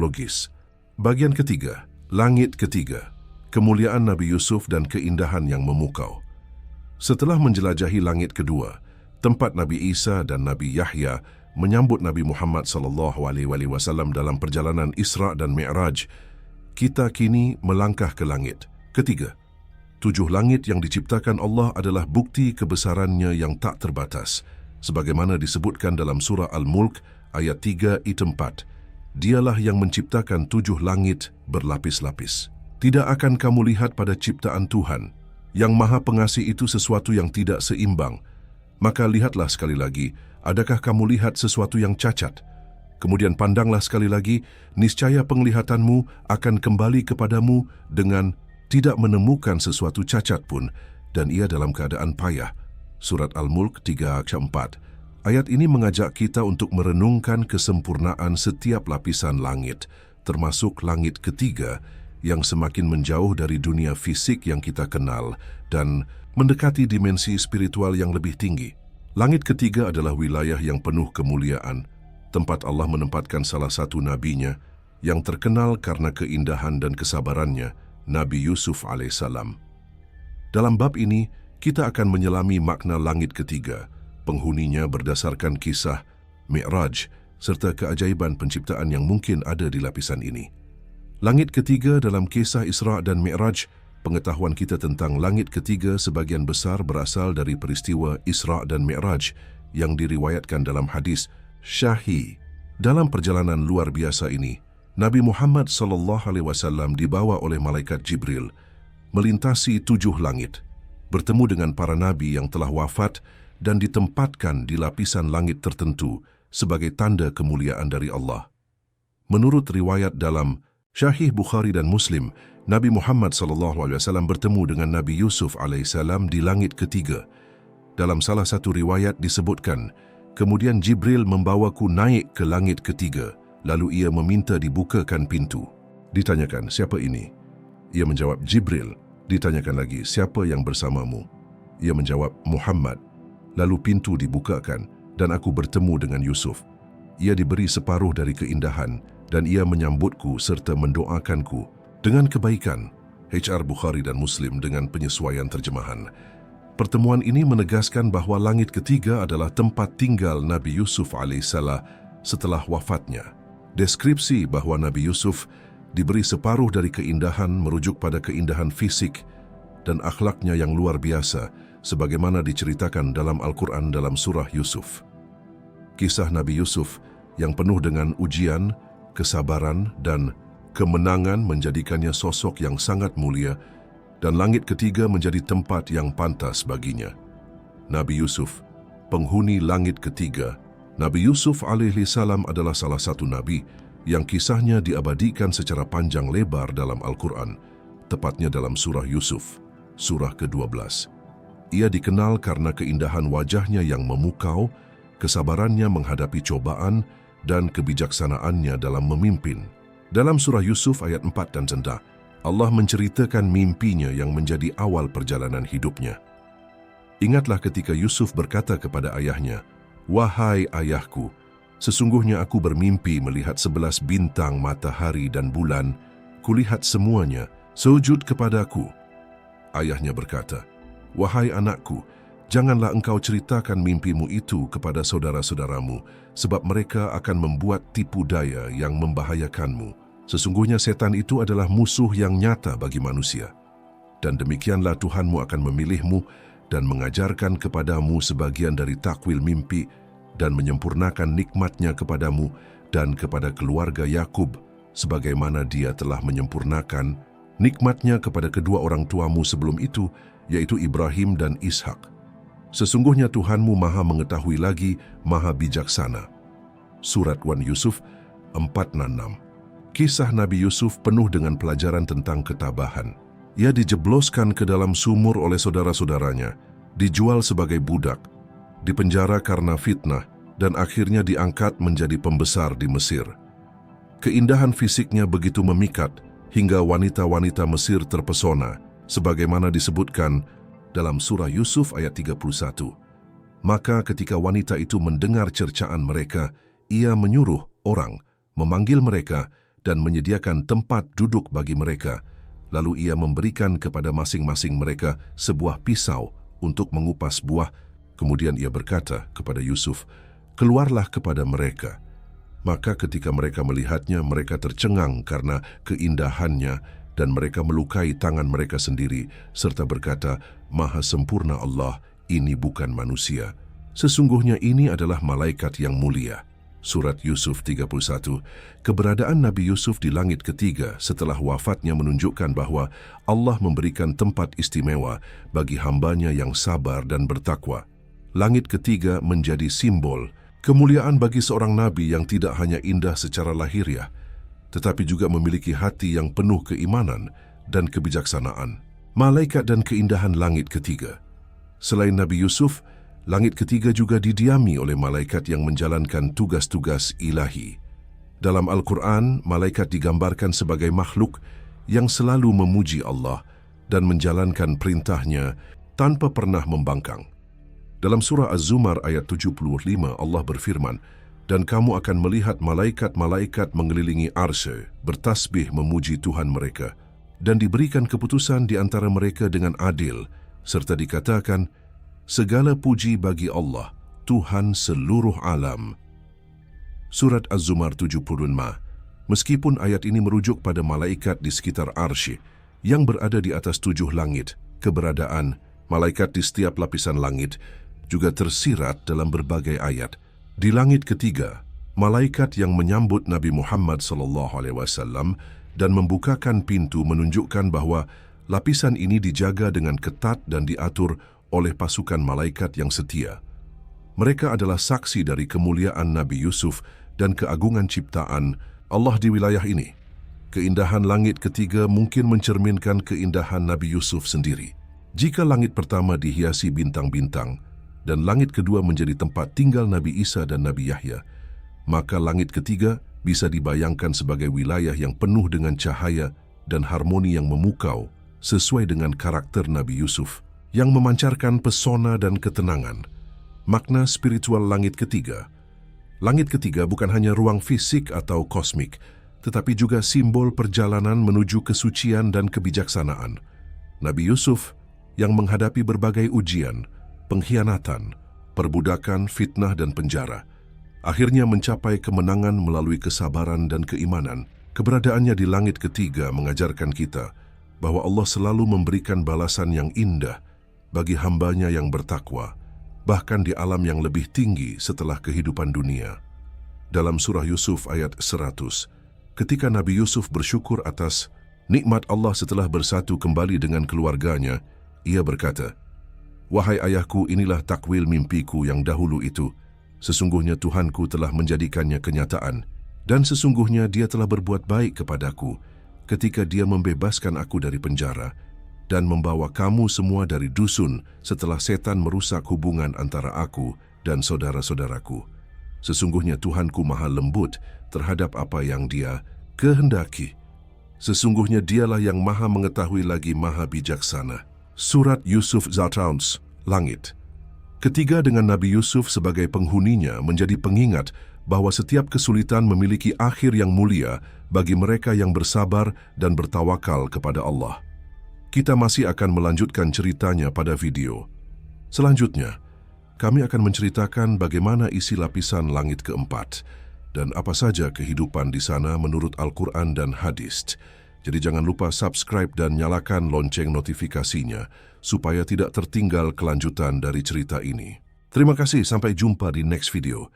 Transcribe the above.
Logis. Bagian ketiga, langit ketiga, kemuliaan Nabi Yusuf dan keindahan yang memukau. Setelah menjelajahi langit kedua, tempat Nabi Isa dan Nabi Yahya menyambut Nabi Muhammad SAW dalam perjalanan Isra dan Mi'raj, kita kini melangkah ke langit ketiga. 7 langit yang diciptakan Allah adalah bukti kebesarannya yang tak terbatas, sebagaimana disebutkan dalam surah Al-Mulk ayat 3:4. Dialah yang menciptakan 7 langit berlapis-lapis. Tidak akan kamu lihat pada ciptaan Tuhan, yang Maha Pengasih itu sesuatu yang tidak seimbang. Maka lihatlah sekali lagi, adakah kamu lihat sesuatu yang cacat? Kemudian pandanglah sekali lagi, niscaya penglihatanmu akan kembali kepadamu dengan tidak menemukan sesuatu cacat pun, dan ia dalam keadaan payah. Surat Al-Mulk 3:4. Ayat ini mengajak kita untuk merenungkan kesempurnaan setiap lapisan langit, termasuk langit ketiga yang semakin menjauh dari dunia fisik yang kita kenal dan mendekati dimensi spiritual yang lebih tinggi. Langit ketiga adalah wilayah yang penuh kemuliaan, tempat Allah menempatkan salah satu nabinya yang terkenal karena keindahan dan kesabarannya, Nabi Yusuf alaihissalam. Dalam bab ini, kita akan menyelami makna langit ketiga, penghuninya berdasarkan kisah Mi'raj serta keajaiban penciptaan yang mungkin ada di lapisan ini. Langit ketiga dalam kisah Isra dan Mi'raj, pengetahuan kita tentang langit ketiga sebagian besar berasal dari peristiwa Isra dan Mi'raj yang diriwayatkan dalam hadis Syahih. Dalam perjalanan luar biasa ini, Nabi Muhammad SAW dibawa oleh malaikat Jibril melintasi 7 langit, bertemu dengan para nabi yang telah wafat dan ditempatkan di lapisan langit tertentu sebagai tanda kemuliaan dari Allah. Menurut riwayat dalam Syahih Bukhari dan Muslim, Nabi Muhammad SAW bertemu dengan Nabi Yusuf alaihissalam di langit ketiga. Dalam salah satu riwayat disebutkan, kemudian Jibril membawaku naik ke langit ketiga, lalu ia meminta dibukakan pintu. Ditanyakan, siapa ini? Ia menjawab, Jibril. Ditanyakan lagi, siapa yang bersamamu? Ia menjawab, Muhammad. Lalu pintu dibukakan dan aku bertemu dengan Yusuf. Ia diberi separuh dari keindahan dan ia menyambutku serta mendoakanku dengan kebaikan. HR Bukhari dan Muslim dengan penyesuaian terjemahan. Pertemuan ini menegaskan bahawa langit ketiga adalah tempat tinggal Nabi Yusuf alaihissalam setelah wafatnya. Deskripsi bahawa Nabi Yusuf diberi separuh dari keindahan merujuk pada keindahan fisik dan akhlaknya yang luar biasa, sebagaimana diceritakan dalam Al-Quran dalam surah Yusuf. Kisah Nabi Yusuf yang penuh dengan ujian, kesabaran, dan kemenangan menjadikannya sosok yang sangat mulia dan langit ketiga menjadi tempat yang pantas baginya. Nabi Yusuf, penghuni langit ketiga. Nabi Yusuf alaihissalam adalah salah satu nabi yang kisahnya diabadikan secara panjang lebar dalam Al-Quran, tepatnya dalam surah Yusuf, surah ke-12. Ia dikenal karena keindahan wajahnya yang memukau, kesabarannya menghadapi cobaan, dan kebijaksanaannya dalam memimpin. Dalam surah Yusuf ayat 4 dan 6, Allah menceritakan mimpinya yang menjadi awal perjalanan hidupnya. Ingatlah ketika Yusuf berkata kepada ayahnya, "Wahai ayahku, sesungguhnya aku bermimpi melihat 11 bintang, matahari dan bulan. Kulihat semuanya sujud kepadaku." Ayahnya berkata, "Wahai anakku, janganlah engkau ceritakan mimpimu itu kepada saudara-saudaramu, sebab mereka akan membuat tipu daya yang membahayakanmu. Sesungguhnya setan itu adalah musuh yang nyata bagi manusia. Dan demikianlah Tuhanmu akan memilihmu dan mengajarkan kepadamu sebagian dari takwil mimpi dan menyempurnakan nikmatnya kepadamu dan kepada keluarga Yakub, sebagaimana Dia telah menyempurnakan nikmatnya kepada kedua orang tuamu sebelum itu, yaitu Ibrahim dan Ishak. Sesungguhnya Tuhanmu maha mengetahui lagi, maha bijaksana." Surat 1 Yusuf 4:6. Kisah Nabi Yusuf penuh dengan pelajaran tentang ketabahan. Ia dijebloskan ke dalam sumur oleh saudara-saudaranya, dijual sebagai budak, dipenjara karena fitnah, dan akhirnya diangkat menjadi pembesar di Mesir. Keindahan fisiknya begitu memikat hingga wanita-wanita Mesir terpesona, sebagaimana disebutkan dalam surah Yusuf ayat 31. Maka ketika wanita itu mendengar cercaan mereka, ia menyuruh orang memanggil mereka dan menyediakan tempat duduk bagi mereka. Lalu ia memberikan kepada masing-masing mereka sebuah pisau untuk mengupas buah. Kemudian ia berkata kepada Yusuf, "Keluarlah kepada mereka." Maka ketika mereka melihatnya, mereka tercengang karena keindahannya dan mereka melukai tangan mereka sendiri serta berkata, "Maha sempurna Allah, ini bukan manusia. Sesungguhnya ini adalah malaikat yang mulia." Surat Yusuf 31. Keberadaan Nabi Yusuf di langit ketiga setelah wafatnya menunjukkan bahwa Allah memberikan tempat istimewa bagi hambanya yang sabar dan bertakwa. Langit ketiga menjadi simbol kemuliaan bagi seorang nabi yang tidak hanya indah secara lahiriah, tetapi juga memiliki hati yang penuh keimanan dan kebijaksanaan. Malaikat dan keindahan langit ketiga. Selain Nabi Yusuf, langit ketiga juga didiami oleh malaikat yang menjalankan tugas-tugas ilahi. Dalam Al-Quran, malaikat digambarkan sebagai makhluk yang selalu memuji Allah dan menjalankan perintahnya tanpa pernah membangkang. Dalam surah Az-Zumar ayat 75, Allah berfirman, "Dan kamu akan melihat malaikat-malaikat mengelilingi arsy, bertasbih memuji Tuhan mereka, dan diberikan keputusan di antara mereka dengan adil, serta dikatakan, segala puji bagi Allah, Tuhan seluruh alam." Surat Az-Zumar 75. Meskipun ayat ini merujuk pada malaikat di sekitar arsy yang berada di atas 7 langit, keberadaan malaikat di setiap lapisan langit juga tersirat dalam berbagai ayat. Di langit ketiga, malaikat yang menyambut Nabi Muhammad SAW dan membukakan pintu menunjukkan bahwa lapisan ini dijaga dengan ketat dan diatur oleh pasukan malaikat yang setia. Mereka adalah saksi dari kemuliaan Nabi Yusuf dan keagungan ciptaan Allah di wilayah ini. Keindahan langit ketiga mungkin mencerminkan keindahan Nabi Yusuf sendiri. Jika langit pertama dihiasi bintang-bintang dan langit kedua menjadi tempat tinggal Nabi Isa dan Nabi Yahya, maka langit ketiga bisa dibayangkan sebagai wilayah yang penuh dengan cahaya dan harmoni yang memukau sesuai dengan karakter Nabi Yusuf yang memancarkan pesona dan ketenangan. Makna spiritual langit ketiga. Langit ketiga bukan hanya ruang fisik atau kosmik, tetapi juga simbol perjalanan menuju kesucian dan kebijaksanaan. Nabi Yusuf yang menghadapi berbagai ujian, pengkhianatan, perbudakan, fitnah dan penjara, akhirnya mencapai kemenangan melalui kesabaran dan keimanan. Keberadaannya di langit ketiga mengajarkan kita bahwa Allah selalu memberikan balasan yang indah bagi hambanya yang bertakwa, bahkan di alam yang lebih tinggi setelah kehidupan dunia. Dalam surah Yusuf ayat 100, ketika Nabi Yusuf bersyukur atas nikmat Allah setelah bersatu kembali dengan keluarganya, ia berkata, "Wahai ayahku, inilah takwil mimpiku yang dahulu itu. Sesungguhnya Tuhanku telah menjadikannya kenyataan, dan sesungguhnya Dia telah berbuat baik kepadaku ketika Dia membebaskan aku dari penjara dan membawa kamu semua dari dusun setelah setan merusak hubungan antara aku dan saudara-saudaraku. Sesungguhnya Tuhanku maha lembut terhadap apa yang Dia kehendaki. Sesungguhnya Dialah yang maha mengetahui lagi maha bijaksana." Surat Yusuf Zartauns, langit. Ketiga dengan Nabi Yusuf sebagai penghuninya menjadi pengingat bahwa setiap kesulitan memiliki akhir yang mulia bagi mereka yang bersabar dan bertawakal kepada Allah. Kita masih akan melanjutkan ceritanya pada video selanjutnya. Kami akan menceritakan bagaimana isi lapisan langit keempat dan apa saja kehidupan di sana menurut Al-Quran dan hadis. Jadi jangan lupa subscribe dan nyalakan lonceng notifikasinya supaya tidak tertinggal kelanjutan dari cerita ini. Terima kasih, sampai jumpa di next video.